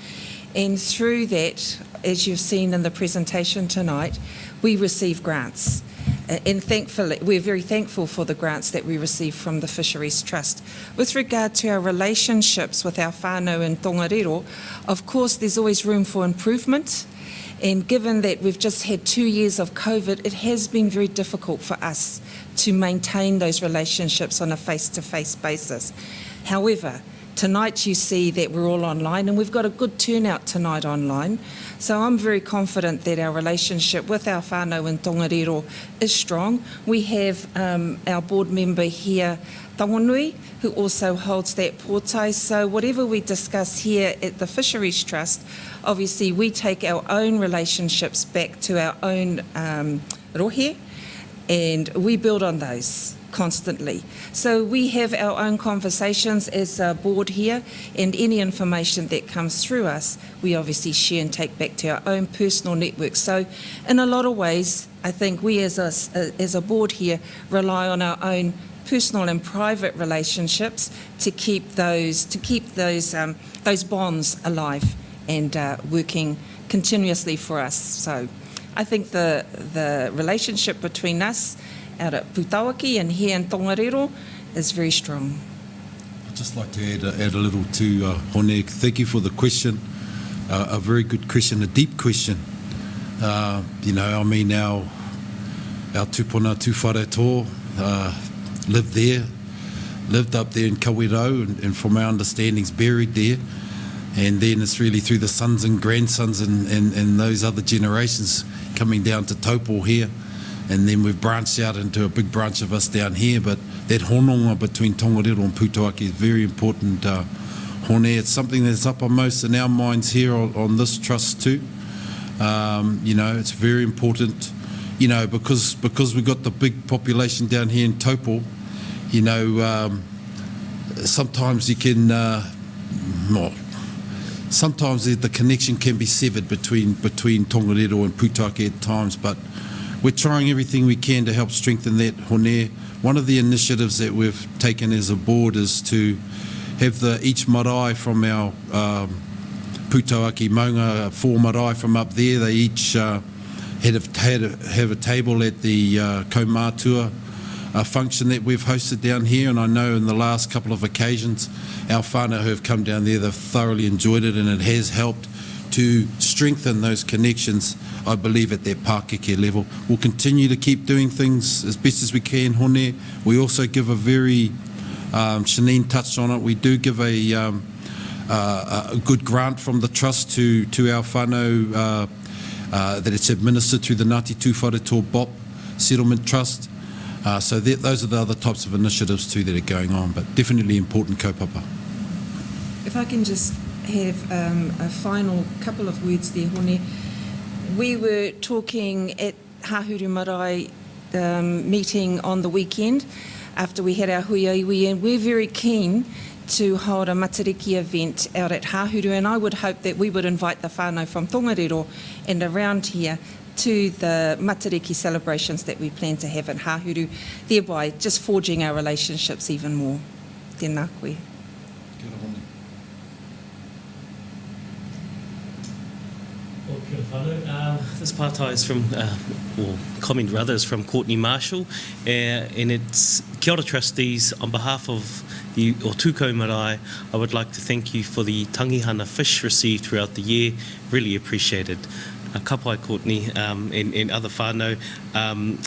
and through that, as you've seen in the presentation tonight, we receive grants. And thankfully, we're very thankful for the grants that we receive from the Fisheries Trust. With regard to our relationships with our whānau in Tongariro, of course there's always room for improvement, and given that we've just had 2 years of COVID, it has been very difficult for us to maintain those relationships on a face-to-face basis. However, tonight you see that we're all online, and we've got a good turnout tonight online. So I'm very confident that our relationship with our whānau in Tongariro is strong. We have our board member here, Tawanui, who also holds that pōtai. So whatever we discuss here at the Fisheries Trust, obviously we take our own relationships back to our own rohe, and we build on those constantly. So we have our own conversations as a board here, and any information that comes through us, we obviously share and take back to our own personal network. So in a lot of ways, I think we as a board here rely on our own personal and private relationships to keep those bonds alive and working continuously for us. So I think the relationship between us out at Putawaki and here in Tongariro is very strong. I'd just like to add a little to Hone. Thank you for the question. A very good question, a deep question. You know, I mean, our tūpuna Tūwharetoa lived up there in Kawirau, and from our understandings buried there. And then it's really through the sons and grandsons and those other generations coming down to Taupo here. And then we've branched out into a big branch of us down here. But that hononga between Tongariro and Putawaki is very important. Hone, it's something that's uppermost in our minds here on this trust too. You know, it's very important, you know, because we've got the big population down here in Taupo, you know, sometimes you can, sometimes the connection can be severed between Tongariro and Putawaki at times, but we're trying everything we can to help strengthen that, Hone. One of the initiatives that we've taken as a board is to have each marae from our Putawaki maunga, 4 marae from up there, they each have a table at the kaumātua function that we've hosted down here, and I know in the last couple of occasions our whānau who have come down there, they've thoroughly enjoyed it, and it has helped to strengthen those connections, I believe, at that Pākeke level. We'll continue to keep doing things as best as we can, Hone. We also give a very, Shanine touched on it, we do give a good grant from the trust to our whānau that it's administered through the Ngāti Tūwharetoa BOP Settlement Trust. So those are the other types of initiatives too that are going on, but definitely important kaupapa. If I can just have a final couple of words there, Hone. We were talking at Hahuru Marae meeting on the weekend after we had our huiaiwi, and we're very keen to hold a matariki event out at Hahuru, and I would hope that we would invite the whānau from Tongariro and around here to the matariki celebrations that we plan to have at Hahuru, thereby just forging our relationships even more. Tēnā koe. This pātai is from, or comment rather, is from Courtney Marshall, and it's kia ora trustees. On behalf of the Tūkau Marae, I would like to thank you for the tangihana fish received throughout the year. Really appreciated. Ka pai, Courtney, and other whānau.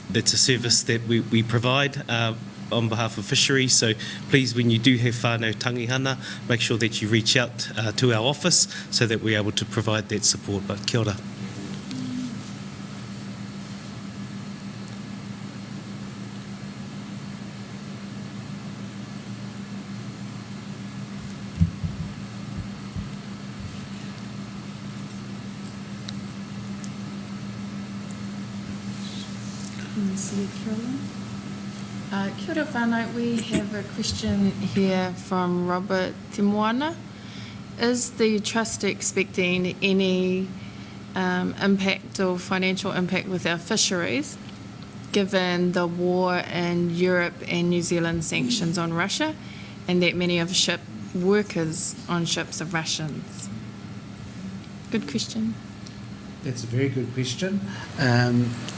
That's a service that we provide on behalf of fisheries, so please, when you do have whānau tangihana, make sure that you reach out to our office so that we're able to provide that support. But kia ora. Kia ora whānau, we have a question here from Robert Te Moana. Is the trust expecting any impact or financial impact with our fisheries, given the war in Europe and New Zealand sanctions on Russia, and that many of ship workers on ships are Russians? Good question. That's a very good question.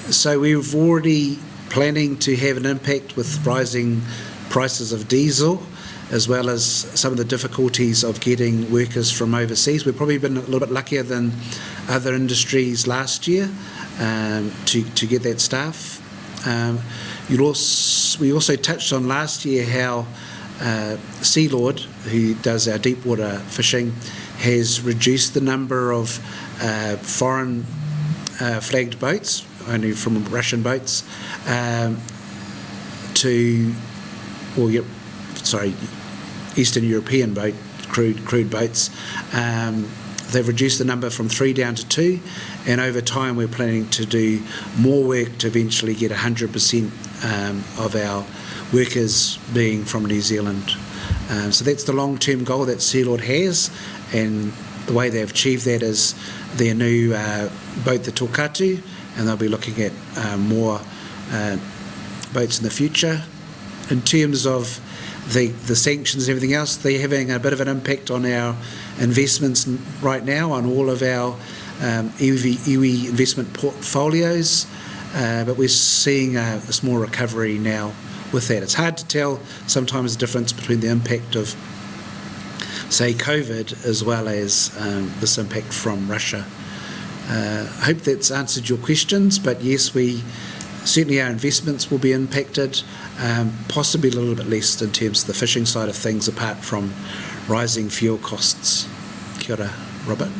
So we've already planning to have an impact with rising prices of diesel, as well as some of the difficulties of getting workers from overseas. We've probably been a little bit luckier than other industries last year to get that staff. We also touched on last year how Sealord, who does our deep water fishing, has reduced the number of foreign flagged boats, only from Russian boats, Eastern European boat, crude boats. They've reduced the number from 3 down to 2, and over time we're planning to do more work to eventually get 100% of our workers being from New Zealand. So that's the long-term goal that Sealord has, and the way they've achieved that is their new boat, the Tōkatu, and they'll be looking at more boats in the future. in terms of the sanctions and everything else, they're having a bit of an impact on our investments right now, on all of our iwi investment portfolios, but we're seeing a small recovery now with that. It's hard to tell sometimes the difference between the impact of, say, COVID as well as this impact from Russia. I hope that's answered your questions, but yes, certainly our investments will be impacted, possibly a little bit less in terms of the fishing side of things, apart from rising fuel costs. Kia ora, Robert.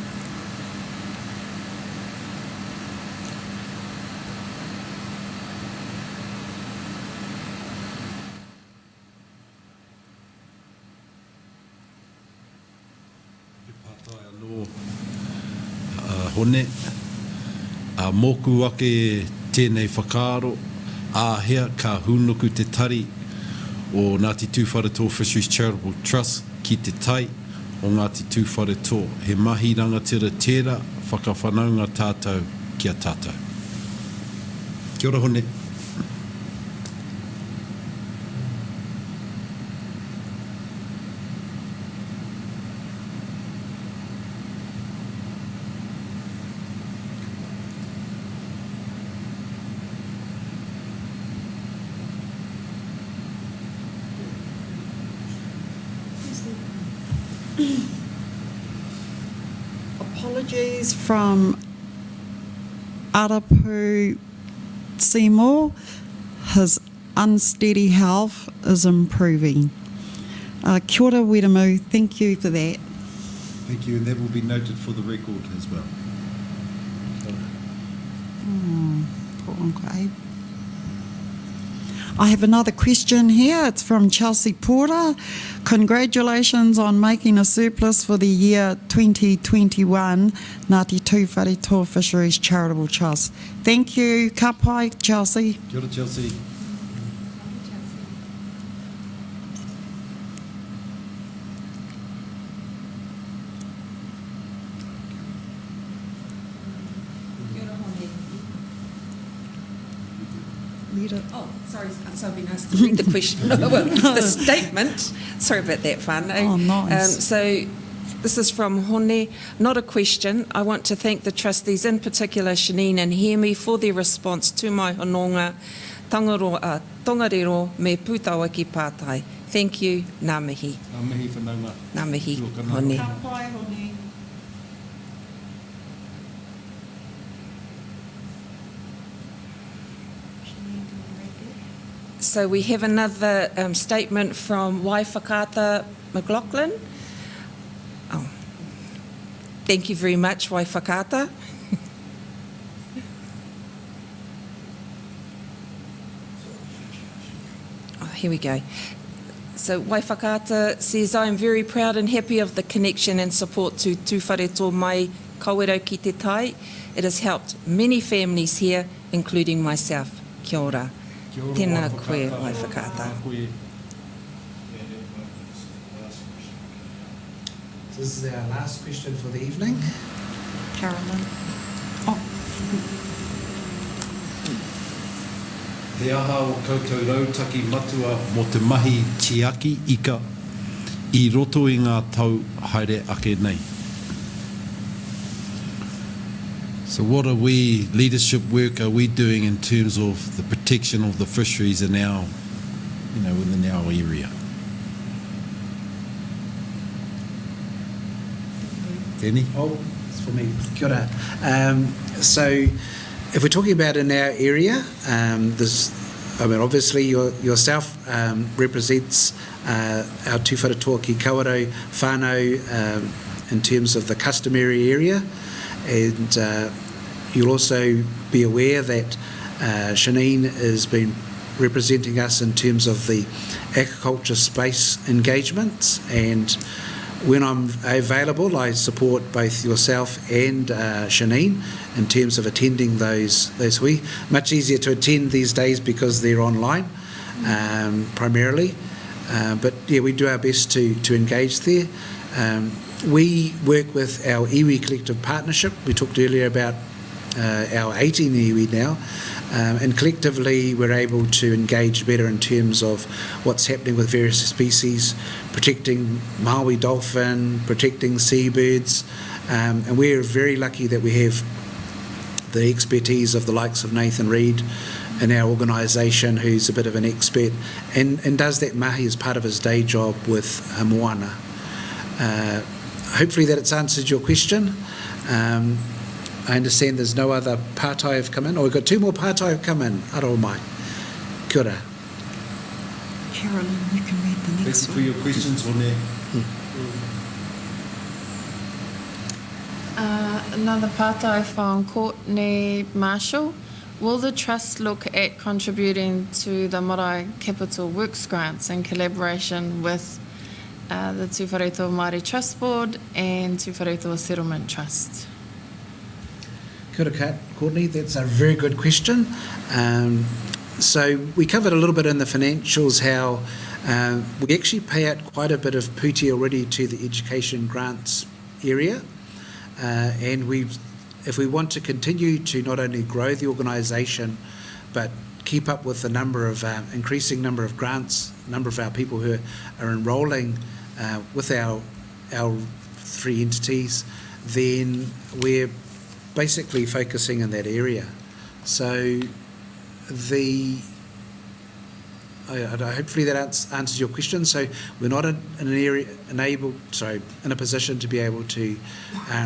Hone, mōku ake tēnei whakaaro, hea ka hunuku te tari o Ngāti Tūwharetoa Fisheries Charitable Trust ki te tai o Ngāti Tūwharetoa. He mahi rangatira tērā whakawhanaunga tātou kia tātou. Kia ora hone. Apologies from Arapu Seymour. His unsteady health is improving. Kia ora, Wiremu. Thank you for that. Thank you, and that will be noted for the record as well. I have another question here. It's from Chelsea Porter. Congratulations on making a surplus for the year 2021, Ngāti Tūwharetoa Fisheries Charitable Trust. Thank you. Ka pai, Chelsea. Kia ora, Chelsea. Oh, sorry, so I've been asked to read the question. The statement. Sorry about that, whānau. Oh, nice. So this is from Hone. Not a question. I want to thank the trustees, in particular Shanine and Hemi, for their response to my hononga, tongariro me pūtaua ki pātai. Thank you. Ngā mihi. Ngā mihi whanaunga. Ngā mihi, Hone. Ka pai, Hone. So we have another statement from Waifakata McLaughlin. Oh, thank you very much, Waifakata. Oh, here we go. So Waifakata says, I am very proud and happy of the connection and support to Tūwharetoa mai kawero ki te tai. It has helped many families here, including myself. Kia ora. Tēnā koe, Waifakata. This is our last question for the evening. Carolyn. He aha o koutou rautaki matua mo te mahi tiaki ika I roto I ngā tau haere ake nei. So what are we, leadership work, are we doing in terms of the protection of the fisheries in our, within our area? Danny? Oh, it's for me. Kia ora. So if we're talking about in our area, obviously yourself represents our Tūwharetoa ki Kawerau whānau in terms of the customary area. And you'll also be aware that Shanine has been representing us in terms of the aquaculture space engagements, and when I'm available I support both yourself and Shanine in terms of attending those much easier to attend these days because they're online primarily, but yeah, we do our best to engage there. We work with our iwi collective partnership. We talked earlier about our 18 iwi now, and collectively we're able to engage better in terms of what's happening with various species, protecting Maui dolphin, protecting seabirds, and we're very lucky that we have the expertise of the likes of Nathan Reid in our organisation, who's a bit of an expert and does that mahi as part of his day job with Moana. Hopefully that it's answered your question. I understand there's no other pātai have come in. Oh, we've got 2 more pātai have come in. Aroa mai. Kia ora. Carolyn, you can read the next one. For your questions on there. Another pātai from Courtney Marshall. Will the Trust look at contributing to the Marae Capital Works grants in collaboration with the Tūwharetoa Māori Trust Board and Tūwharetoa Settlement Trust? Kia ora, Courtney, that's a very good question. So we covered a little bit in the financials how we actually pay out quite a bit of puti already to the education grants area, and if we want to continue to not only grow the organisation but keep up with the number of increasing number of grants, number of our people who are enrolling with our 3 entities, then we're basically focusing in that area. So hopefully that answers your question. So we're not in a position to be able to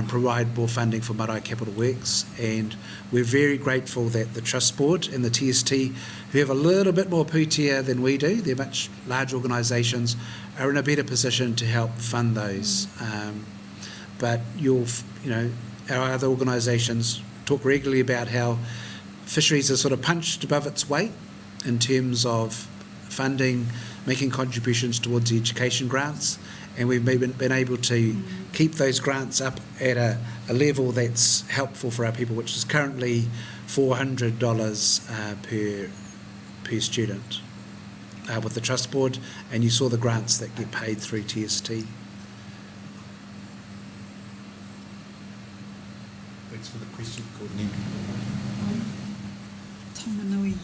provide more funding for Marae Capital Works, and we're very grateful that the Trust Board and the TST, who have a little bit more putia than we do, they're much large organisations, are in a better position to help fund those. But our other organisations talk regularly about how fisheries are sort of punched above its weight in terms of funding, making contributions towards the education grants, and we've been able to keep those grants up at a level that's helpful for our people, which is currently $400 per student with the Trust Board, and you saw the grants that get paid through TST. Thanks for the question, Courtney. Tonganui.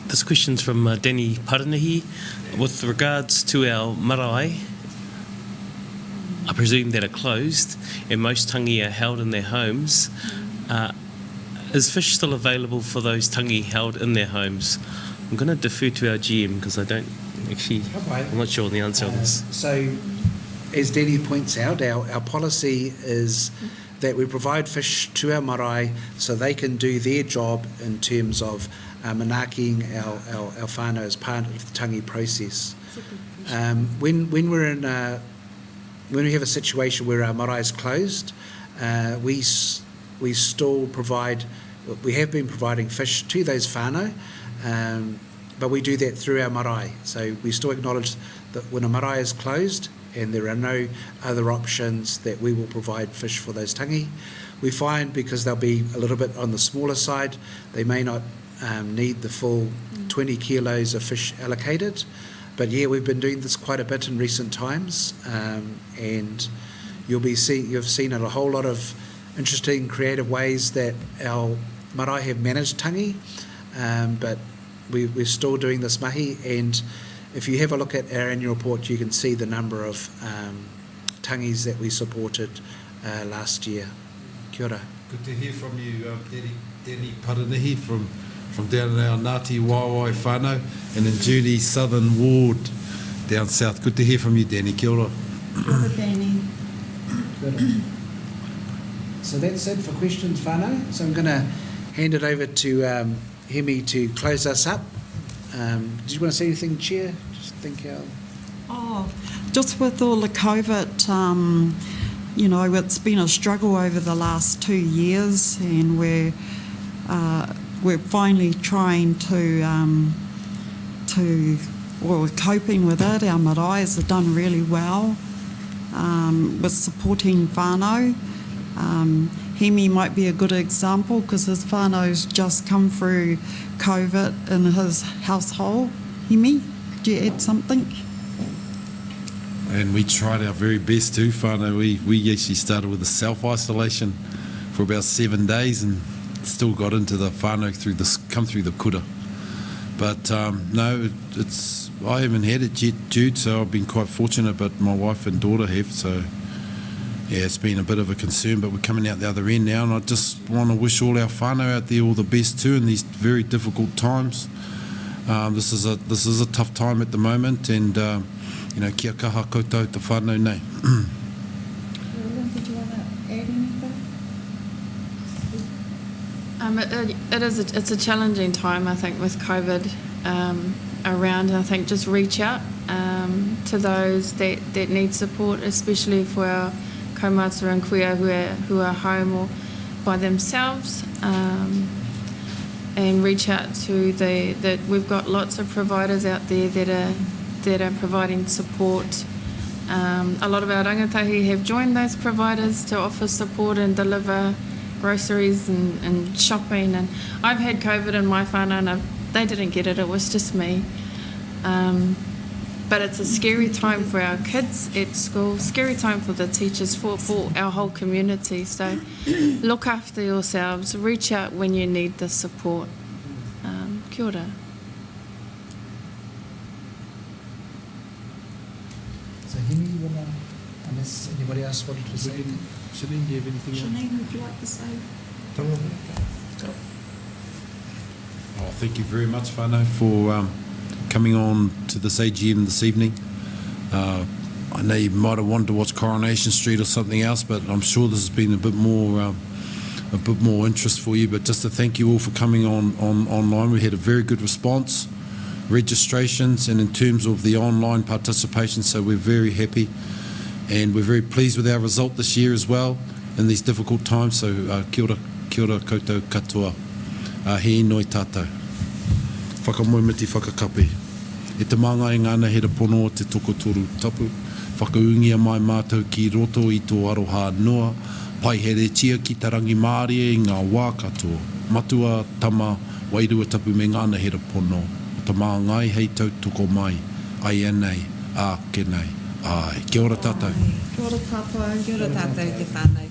This question's from Danny Paranahi. With regards to our marae, I presume that are closed and most tangi are held in their homes. Is fish still available for those tangi held in their homes? I'm going to defer to our GM because I'm not sure on the answer on this. So, as Danny points out, our policy is that we provide fish to our marae so they can do their job in terms of manakiing our whānau as part of the tangi process. When we have a situation where our marae is closed, we still provide. We have been providing fish to those whānau, but we do that through our marae. So we still acknowledge that when a marae is closed and there are no other options, that we will provide fish for those tangi. We find because they'll be a little bit on the smaller side, they may not need the full 20 kilos of fish allocated. But yeah, we've been doing this quite a bit in recent times, and you've seen a whole lot of interesting, creative ways that our marae have managed tangi, but we're still doing this mahi, and if you have a look at our annual report, you can see the number of tangis that we supported last year. Kia ora. Good to hear from you, Danny Paranahi from down in our Ngāti Wāwai whānau and in Judy's Southern Ward down south. Good to hear from you, Danny. Kia ora. Kia ora, Danny. Kia ora. So that's it for questions, whānau. So I'm going to hand it over to Hemi to close us up. Did you want to say anything, Chair? Just think just with all the COVID, it's been a struggle over the last 2 years, and we're finally trying we're coping with it. Our maraes have done really well with supporting whānau. Hemi might be a good example because his whānau's just come through COVID in his household. Hemi, could you add something? and we tried our very best too, whānau. We actually started with a self-isolation for about 7 days and still got into the whānau come through the kura. But no, I haven't had it yet, Jude, so I've been quite fortunate, but my wife and daughter have, so yeah, it's been a bit of a concern, but we're coming out the other end now, and I just want to wish all our whānau out there all the best too in these very difficult times. This is a tough time at the moment, and you know, kia kaha koutou te whānau nei. Roland, did you want to add anything? It's a challenging time, I think, with COVID around, and I think just reach out to those that need support, especially for our kaumātua and kuia who are home or by themselves, and reach out to that we've got lots of providers out there that are providing support. A lot of our rangatahi have joined those providers to offer support and deliver groceries and shopping. And I've had COVID in my whānau and they didn't get it, it was just me. But it's a scary time for our kids at school, scary time for the teachers, for our whole community. So look after yourselves, reach out when you need the support. Kia ora. So Henry, you want to, unless anybody else wanted to say anything? Shanine, do you have anything else? Shanine, would you like to say? Oh, thank you very much, whānau, for coming on to this AGM this evening. I know you might have wanted to watch Coronation Street or something else, but I'm sure this has been a bit more interest for you. But just to thank you all for coming on online. We had a very good response, registrations, and in terms of the online participation, so we're very happy. And we're very pleased with our result this year as well in these difficult times. So kia ora koutou katoa. He noi tātou. Whakamoemiti whakakapi. E te manga i ngāna hera pono o te tokotoru tapu. Whakaungia mai mātou ki roto i tō aroha noa. Pai here tia ki tarangi Māori i ngā wā katoa. Matua, tama, wairua tapu me ngāna hera pono. O te mā ngai hei tau toko mai. Ai anei, a kenei. Ai, kia ora tātou. Kia ora tātou. Kia ora tātou te whānau.